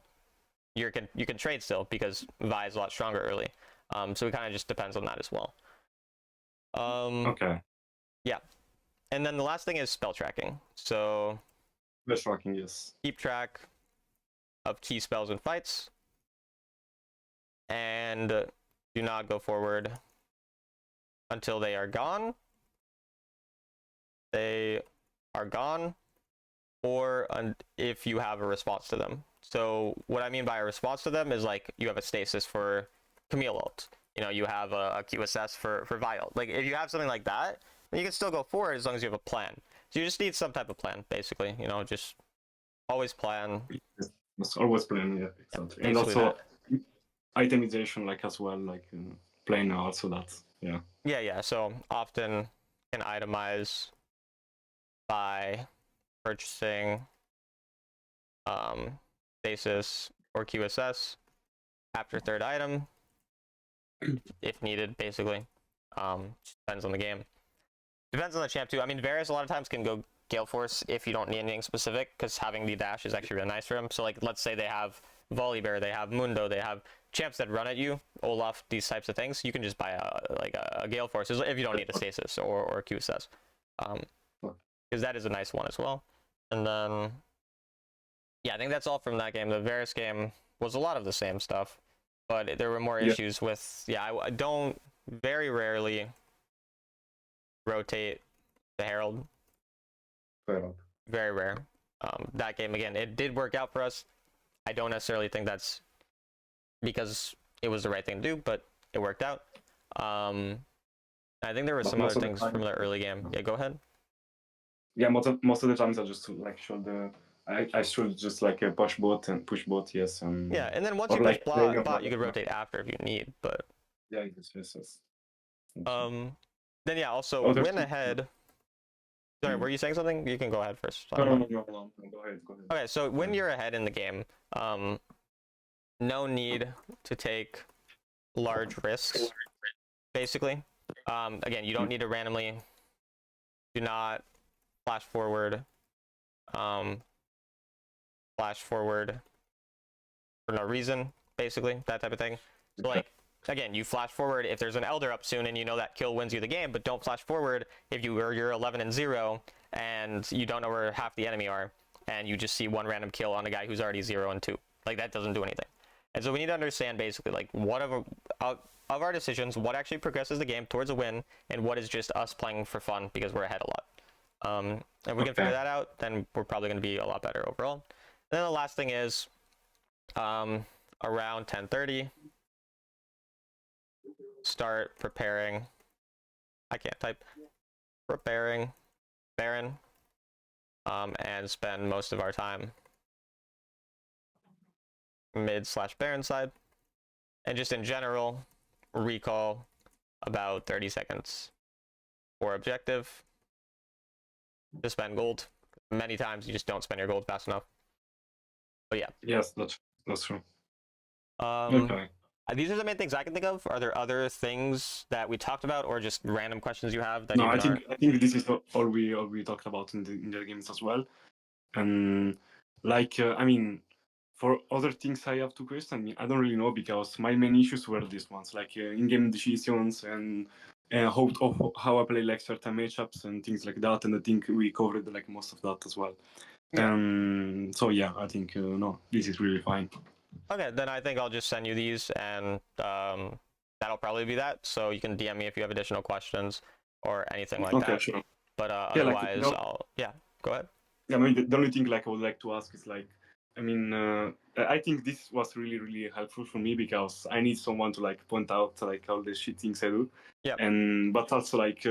you can trade still, because Vi is a lot stronger early. So it kind of just depends on that as well. Okay. Yeah. And then the last thing is spell tracking. So spell tracking, yes. Keep track of key spells and fights, and do not go forward until they are gone. they are gone, or if you have a response to them. So what I mean by a response to them is like you have a stasis for Camille ult. You know, you have a QSS for Vi ult. Like if you have something like that, then you can still go forward as long as you have a plan. So you just need some type of plan, basically. You know, just always plan. Must always plan, yeah, exactly. And Basically also itemization, like as well, like plan also that, yeah. Yeah. So often can itemize by purchasing stasis or QSS after third item if needed, basically. Depends on the game. Depends on the champ too. I mean, Varus a lot of times can go Gale Force if you don't need anything specific, because having the dash is actually really nice for him. So like, let's say they have Volibear, they have Mundo, they have champs that run at you, Olaf, these types of things. You can just buy a Gale Force if you don't need a stasis or QSS, because that is a nice one as well. And then yeah, I think that's all from that game. The Varus game was a lot of the same stuff, but there were more issues with, I don't very rarely rotate the Herald. Very rare. That game, again, it did work out for us. I don't necessarily think that's because it was the right thing to do, but it worked out. I think there were some other things from the early game. Yeah, go ahead. Yeah, most of the times I just like should I should just like push bot and push bot, yes. Yeah, and then once you push bot, you could rotate after if you need, but yeah, yes. Then yeah, also win ahead. Sorry, were you saying something? You can go ahead first. No, go ahead. Okay, so when you're ahead in the game, no need to take large risks, basically. Again, you don't need to randomly, do not flash forward for no reason, basically, that type of thing. So like, again, you flash forward if there's an Elder up soon and you know that kill wins you the game, but don't flash forward if you're 11-0 and you don't know where half the enemy are and you just see one random kill on a guy who's already 0-2. Like, that doesn't do anything. And so we need to understand basically like what of our decisions, what actually progresses the game towards a win, and what is just us playing for fun because we're ahead a lot. If we can figure that out, then we're probably going to be a lot better overall. And then the last thing is around 10:30, start preparing. I can't type. Preparing Baron, and spend most of our time mid/Baron side, and just in general recall about 30 seconds for objective to spend gold. Many times you just don't spend your gold fast enough. But yeah. Yes, that's true. Okay. These are the main things I can think of. Are there other things that we talked about, or just random questions you have? That no, I think this is all we talked about in the games as well. And like I mean, for other things I have to question. I don't really know, because my main issues were these ones, like in-game decisions and how I play like certain matchups and things like that. And I think we covered like most of that as well. Yeah. So yeah, I think no, this is really fine. Okay, then I think I'll just send you these, and that'll probably be that. So you can DM me if you have additional questions or anything like that. Okay, sure. But otherwise, go ahead. Yeah, I mean, the only thing like I would like to ask is like, I mean, I think this was really, really helpful for me, because I need someone to like point out like all the shit things I do. Yeah. And but also like,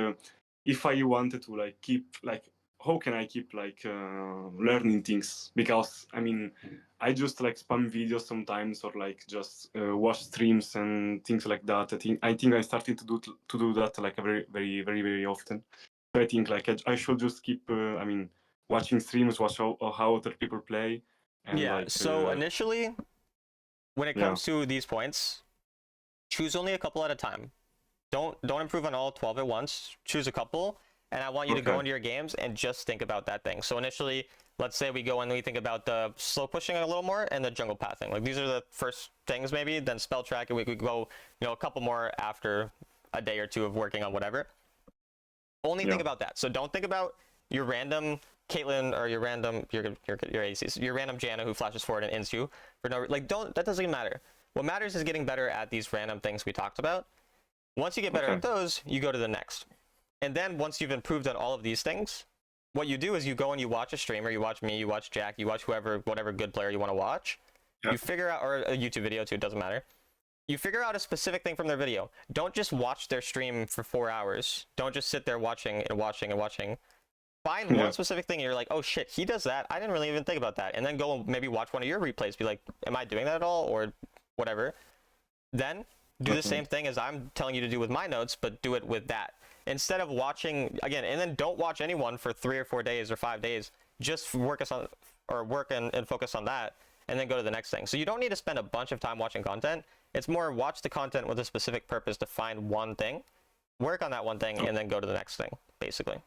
if I wanted to like keep like, how can I keep like learning things? Because I mean, I just like spam videos sometimes, or like just watch streams and things like that. I think I started to do that like very often. So I think like I should just keep watching streams, watch how other people play. And like, so initially, when it comes to these points, choose only a couple at a time. Don't improve on all 12 at once. Choose a couple. And I want you to go into your games and just think about that thing. So initially, let's say we go and we think about the slow pushing a little more and the jungle pathing. Like, these are the first things maybe. Then spell track, and we could go, a couple more after a day or two of working on whatever. Only think about that. So don't think about your random Caitlyn or your random your ADCs, your random Janna who flashes forward and ends you for no that doesn't even matter. What matters is getting better at these random things we talked about. Once you get better at those, you go to the next. And then once you've improved on all of these things, what you do is you go and you watch a streamer, you watch me, you watch Jack, you watch whatever good player you want to watch. Yeah. You figure out, or a YouTube video too, it doesn't matter. You figure out a specific thing from their video. Don't just watch their stream for 4 hours. Don't just sit there watching and watching and watching. Find one specific thing and you're like, oh shit, he does that. I didn't really even think about that. And then go and maybe watch one of your replays. Be like, am I doing that at all? Or whatever. Then do the same thing as I'm telling you to do with my notes, but do it with that. Instead of watching, again, and then don't watch anyone for 3 or 4 days or 5 days. Just work and focus on that. And then go to the next thing. So you don't need to spend a bunch of time watching content. It's more watch the content with a specific purpose to find one thing, work on that one thing, and then go to the next thing, basically.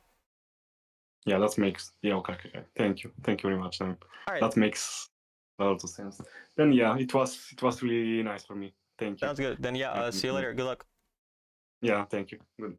Yeah, that makes okay. Thank you very much. All right. That makes a lot of sense. Then yeah, it was really nice for me. Thank you. Sounds good. Then yeah, see you later. Good luck. Yeah, thank you. Good.